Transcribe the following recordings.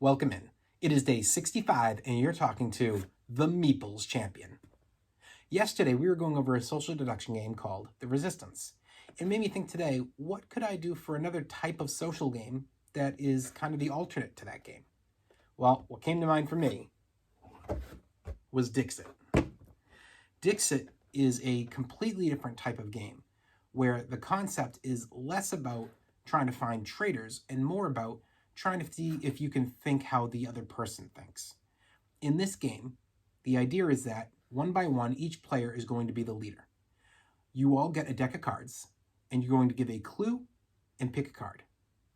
Welcome in. It is day 65 and you're talking to the Meeples Champion. Yesterday we were going over a social deduction game called The Resistance. It made me think today, what could I do for another type of social game that is kind of the alternate to that game? Well, what came to mind for me was Dixit. Dixit is a completely different type of game where the concept is less about trying to find traitors and more about trying to see if you can think how the other person thinks. In this game, the idea is that one by one, each player is going to be the leader. You all get a deck of cards, and you're going to give a clue and pick a card.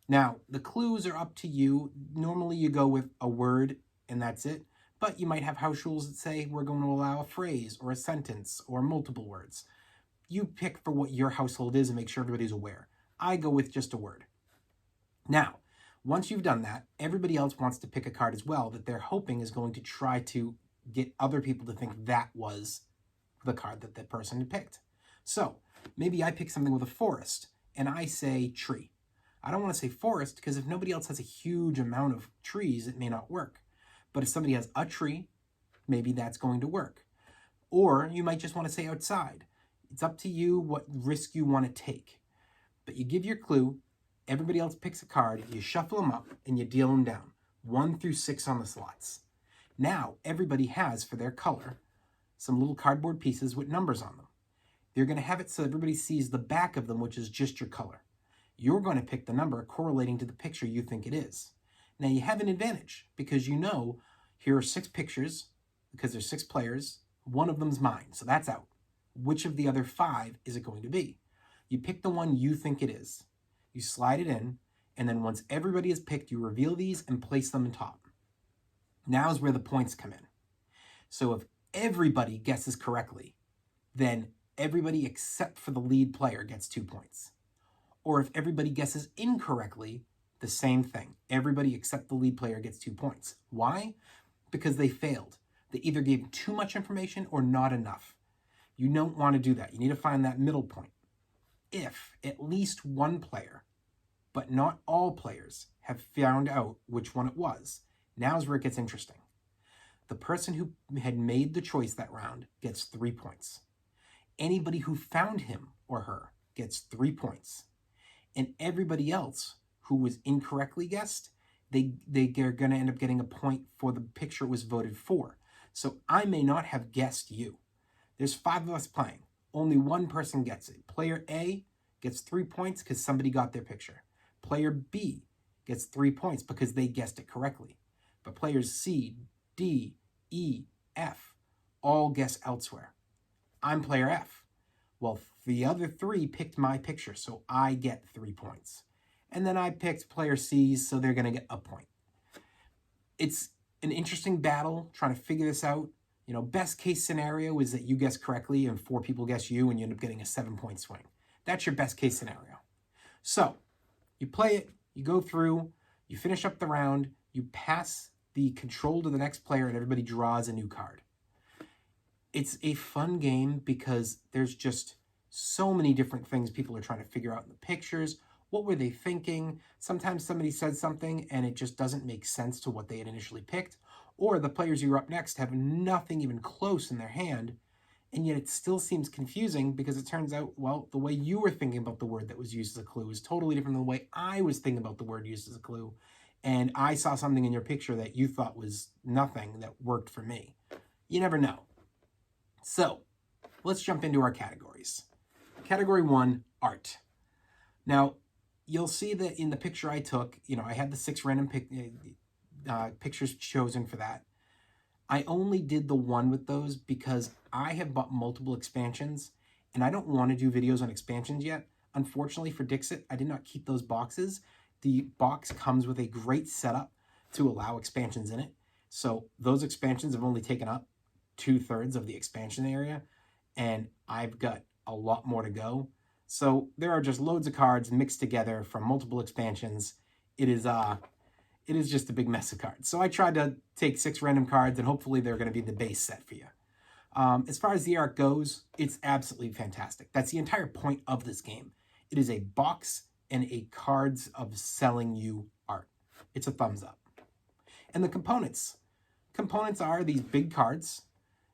Now, the clues are up to you. Normally you go with a word and that's it, but you might have house rules that say we're going to allow a phrase or a sentence or multiple words. You pick for what your household is and make sure everybody's aware. I go with just a word. Now, once you've done that, everybody else wants to pick a card as well that they're hoping is going to try to get other people to think that was the card that that person had picked. So maybe I pick something with a forest and I say tree. I don't want to say forest because if nobody else has a huge amount of trees, it may not work. But if somebody has a tree, maybe that's going to work. Or you might just want to say outside. It's up to you what risk you want to take. But you give your clue. Everybody else picks a card, you shuffle them up, and you deal them down, 1 through 6 on the slots. Now, everybody has, for their color, some little cardboard pieces with numbers on them. You're going to have it so everybody sees the back of them, which is just your color. You're going to pick the number correlating to the picture you think it is. Now, you have an advantage, because you know here are 6 pictures, because there's 6 players, one of them's mine, so that's out. Which of the other 5 is it going to be? You pick the one you think it is. You slide it in, and then once everybody is picked, you reveal these and place them on top. Now is where the points come in. So if everybody guesses correctly, then everybody except for the lead player gets 2 points. Or if everybody guesses incorrectly, the same thing. Everybody except the lead player gets 2 points. Why? Because they failed. They either gave too much information or not enough. You don't want to do that. You need to find that middle point. If at least one player, but not all players, have found out which one it was, now's where it gets interesting. The person who had made the choice that round gets 3 points. Anybody who found him or her gets 3 points. And everybody else who was incorrectly guessed, they're going to end up getting a point for the picture it was voted for. So I may not have guessed you. There's 5 of us playing. Only one person gets it. Player A gets 3 points because somebody got their picture. Player B gets 3 points because they guessed it correctly. But players C, D, E, F all guess elsewhere. I'm player F. Well, the other 3 picked my picture, so I get 3 points. And then I picked player C's, so they're going to get a point. It's an interesting battle trying to figure this out. You know, best case scenario is that you guess correctly and 4 people guess you and you end up getting a 7-point swing. That's your best case scenario. So you play it, you go through, you finish up the round, you pass the control to the next player and everybody draws a new card. It's a fun game because there's just so many different things people are trying to figure out in the pictures. What were they thinking? Sometimes somebody says something and it just doesn't make sense to what they had initially picked. Or the players who are up next have nothing even close in their hand, and yet it still seems confusing because it turns out, well, the way you were thinking about the word that was used as a clue is totally different than the way I was thinking about the word used as a clue. And I saw something in your picture that you thought was nothing that worked for me. You never know. So let's jump into our categories. Category 1, art. Now, you'll see that in the picture I took, I had the 6 random pictures chosen for that. I only did the one with those because I have bought multiple expansions and I don't want to do videos on expansions yet. Unfortunately for Dixit, I did not keep those boxes. The box comes with a great setup to allow expansions in it. So those expansions have only taken up 2/3 of the expansion area and I've got a lot more to go. So there are just loads of cards mixed together from multiple expansions. It is just a big mess of cards. So I tried to take 6 random cards and hopefully they're going to be the base set for you. As far as the art goes, it's absolutely fantastic. That's the entire point of this game. It is a box and a cards of selling you art. It's a thumbs up. And the components. Components are these big cards.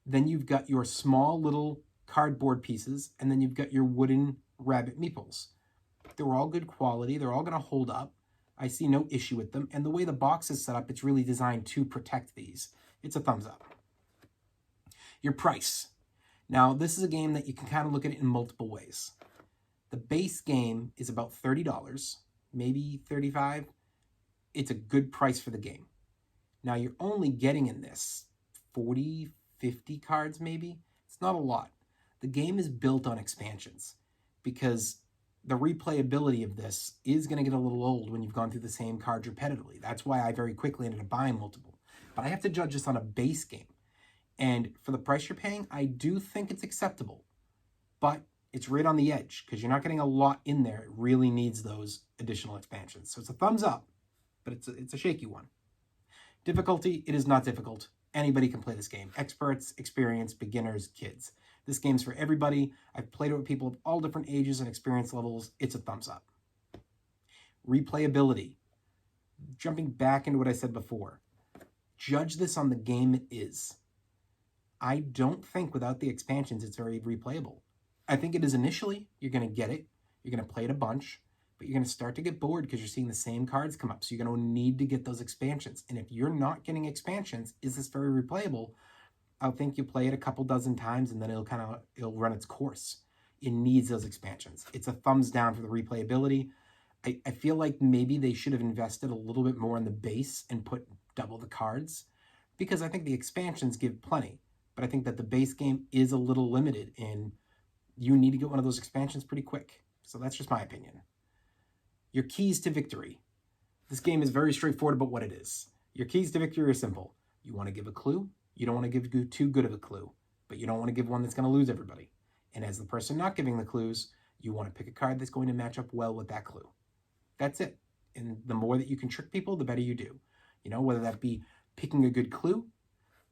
Then you've got your small little cardboard pieces. And then you've got your wooden rabbit meeples. They're all good quality. They're all going to hold up. I see no issue with them. And the way the box is set up, it's really designed to protect these. It's a thumbs up. Your price. Now, this is a game that you can kind of look at it in multiple ways. The base game is about $30, maybe $35. It's a good price for the game. Now, you're only getting in this 40, 50 cards maybe. It's not a lot. The game is built on expansions because the replayability of this is going to get a little old when you've gone through the same cards repetitively. That's why I very quickly ended up buying multiple. But I have to judge this on a base game. And for the price you're paying, I do think it's acceptable. But it's right on the edge because you're not getting a lot in there. It really needs those additional expansions. So it's a thumbs up, but it's a shaky one. Difficulty, it is not difficult. Anybody can play this game. Experts, experienced, beginners, kids. This game's for everybody. I've played it with people of all different ages and experience levels. It's a thumbs up. Replayability. Jumping back into what I said before. Judge this on the game it is. I don't think without the expansions it's very replayable. I think it is initially. You're going to get it. You're going to play it a bunch. But you're going to start to get bored because you're seeing the same cards come up. So you're going to need to get those expansions. And if you're not getting expansions, is this very replayable? I think you play it a couple dozen times and then it'll run its course. It needs those expansions. It's a thumbs down for the replayability. I feel like maybe they should have invested a little bit more in the base and put double the cards because I think the expansions give plenty. But I think that the base game is a little limited and you need to get one of those expansions pretty quick. So that's just my opinion. Your keys to victory. This game is very straightforward about what it is. Your keys to victory are simple. You want to give a clue. You don't want to give too good of a clue, but you don't want to give one that's going to lose everybody. And as the person not giving the clues, you want to pick a card that's going to match up well with that clue. That's it. And the more that you can trick people, the better you do. You know, whether that be picking a good clue,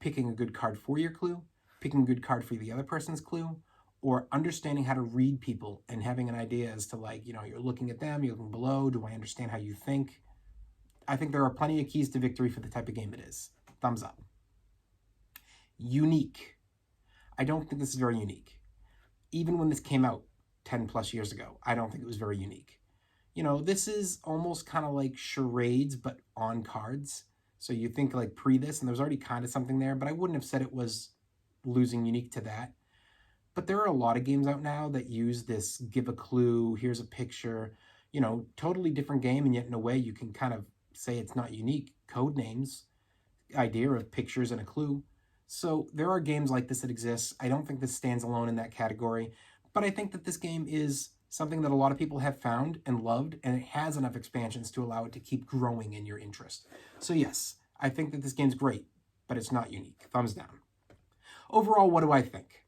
picking a good card for your clue, picking a good card for the other person's clue, or understanding how to read people and having an idea as to you're looking at them, you're looking below, do I understand how you think? I think there are plenty of keys to victory for the type of game it is. Thumbs up. Unique. I don't think this is very unique. Even when this came out 10 plus years ago, I don't think it was very unique. You know, this is almost kind of like charades, but on cards. So you think like pre this, and there was already kind of something there, but I wouldn't have said it was losing unique to that. But there are a lot of games out now that use this give a clue, here's a picture, totally different game, and yet in a way you can kind of say it's not unique. Code names, idea of pictures and a clue. So there are games like this that exist. I don't think this stands alone in that category, but I think that this game is something that a lot of people have found and loved, and it has enough expansions to allow it to keep growing in your interest. So yes, I think that this game's great, but it's not unique. Thumbs down. Overall, what do I think?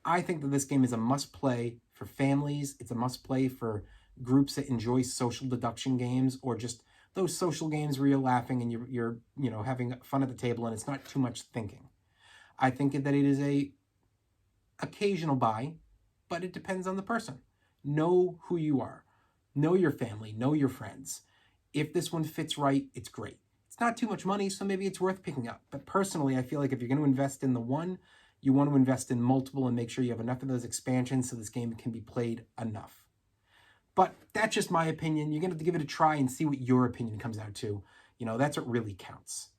I think that this game is a must-play for families. It's a must-play for groups that enjoy social deduction games or just those social games where you're laughing and you're having fun at the table and it's not too much thinking. I think that it is a occasional buy, but it depends on the person. Know who you are. Know your family. Know your friends. If this one fits right, it's great. It's not too much money, so maybe it's worth picking up. But personally, I feel like if you're going to invest in the one, you want to invest in multiple and make sure you have enough of those expansions so this game can be played enough. But that's just my opinion. You're going to have to give it a try and see what your opinion comes out to. That's what really counts.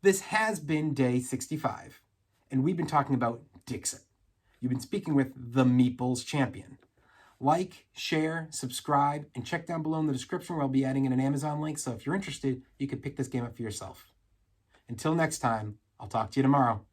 This has been day 65, and we've been talking about Dixit. You've been speaking with the Meeples champion. Like, share, subscribe, and check down below in the description where I'll be adding in an Amazon link, so if you're interested, you can pick this game up for yourself. Until next time, I'll talk to you tomorrow.